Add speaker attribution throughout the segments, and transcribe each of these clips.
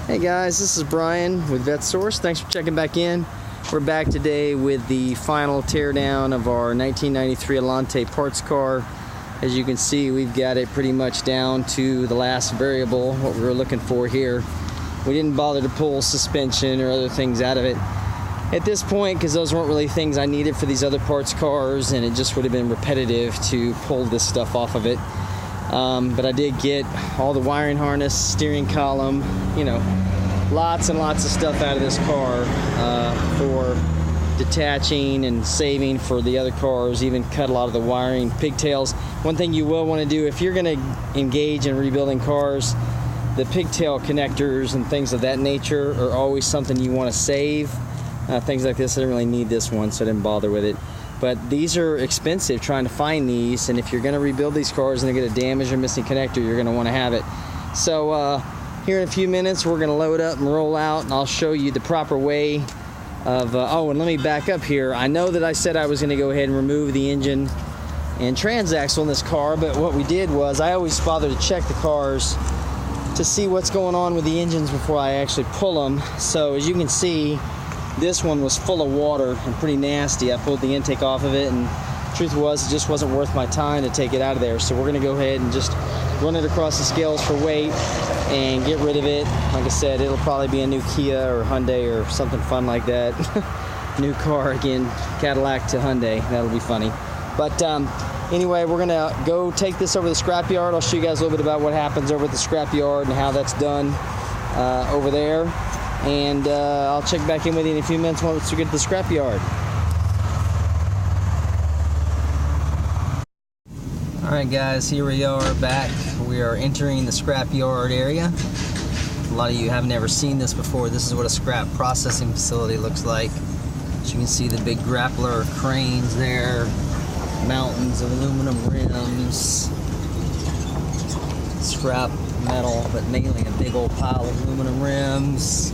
Speaker 1: Hey guys, this is Brian with VetSource. Thanks for checking back in. We're back today with the final teardown of our 1993 Allante parts car. As you can see, we've got it pretty much down to the last variable, what we were looking for here. We didn't bother to pull suspension or other things out of it at this point because those weren't really things I needed for these other parts cars, and it just would have been repetitive to pull this stuff off of it. But I did get all the wiring harness, steering column, you know, lots and lots of stuff out of this car for detaching and saving for the other cars, even cut a lot of the wiring, pigtails. One thing you will want to do if you're going to engage in rebuilding cars, the pigtail connectors and things of that nature are always something you want to save. Things like this, I didn't really need this one, so I didn't bother with it. But these are expensive trying to find these, and if you're going to rebuild these cars and they get a damaged or missing connector, you're going to want to have it. So here in a few minutes, we're going to load up and roll out, and I'll show you the proper way of... oh, and let me back up here. I know that I said I was going to go ahead and remove the engine and transaxle in this car, but what we did was I always bother to check the cars to see what's going on with the engines before I actually pull them. So as you can see, this one was full of water and pretty nasty. I pulled the intake off of it, and the truth was it just wasn't worth my time to take it out of there. So we're going to go ahead and just run it across the scales for weight and get rid of it. Like I said, it'll probably be a new Kia or Hyundai or something fun like that. New car again, Cadillac to Hyundai. That'll be funny. But anyway, we're going to go take this over to the scrapyard. I'll show you guys a little bit about what happens over at the scrapyard and how that's done over there. And I'll check back in with you in a few minutes once we get to the scrapyard. Alright guys, here we are back. We are entering the scrapyard area. A lot of you have never seen this before. This is what a scrap processing facility looks like. As you can see, the big grappler cranes there, mountains of aluminum rims, scrap metal, but mainly a big old pile of aluminum rims.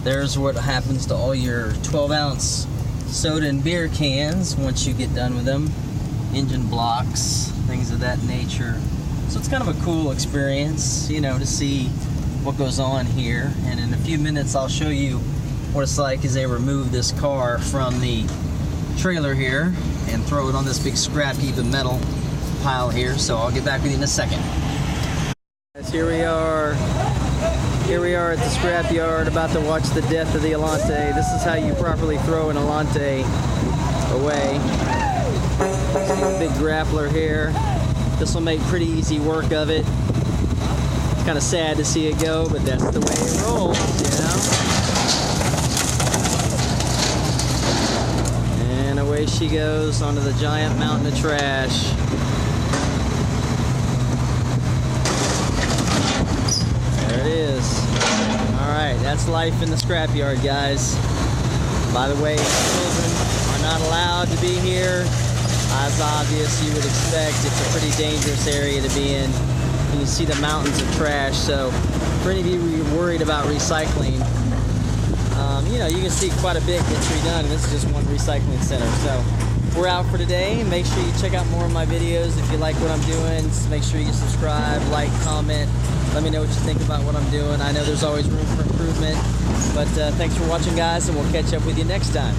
Speaker 1: There's what happens to all your 12-ounce soda and beer cans once you get done with them. Engine blocks, things of that nature. So it's kind of a cool experience, you know, to see what goes on here. And in a few minutes I'll show you what it's like as they remove this car from the trailer here and throw it on this big scrap heap of metal pile here. So I'll get back with you in a second. Here we are at the scrapyard, about to watch the death of the Allante. This is how you properly throw an Allante away. See the big grappler here. This will make pretty easy work of it. It's kind of sad to see it go, but that's the way it rolls, you know? And away she goes onto the giant mountain of trash. There it is. Alright, that's life in the scrapyard, guys. By the way, children are not allowed to be here. As obvious you would expect, it's a pretty dangerous area to be in. You can see the mountains of trash, so for any of you who are worried about recycling, you know, you can see quite a bit gets redone, and this is just one recycling center. So we're out for today. Make sure you check out more of my videos if you like what I'm doing. Make sure you subscribe, like, comment. Let me know what you think about what I'm doing. I know there's always room for improvement. But thanks for watching, guys, and we'll catch up with you next time.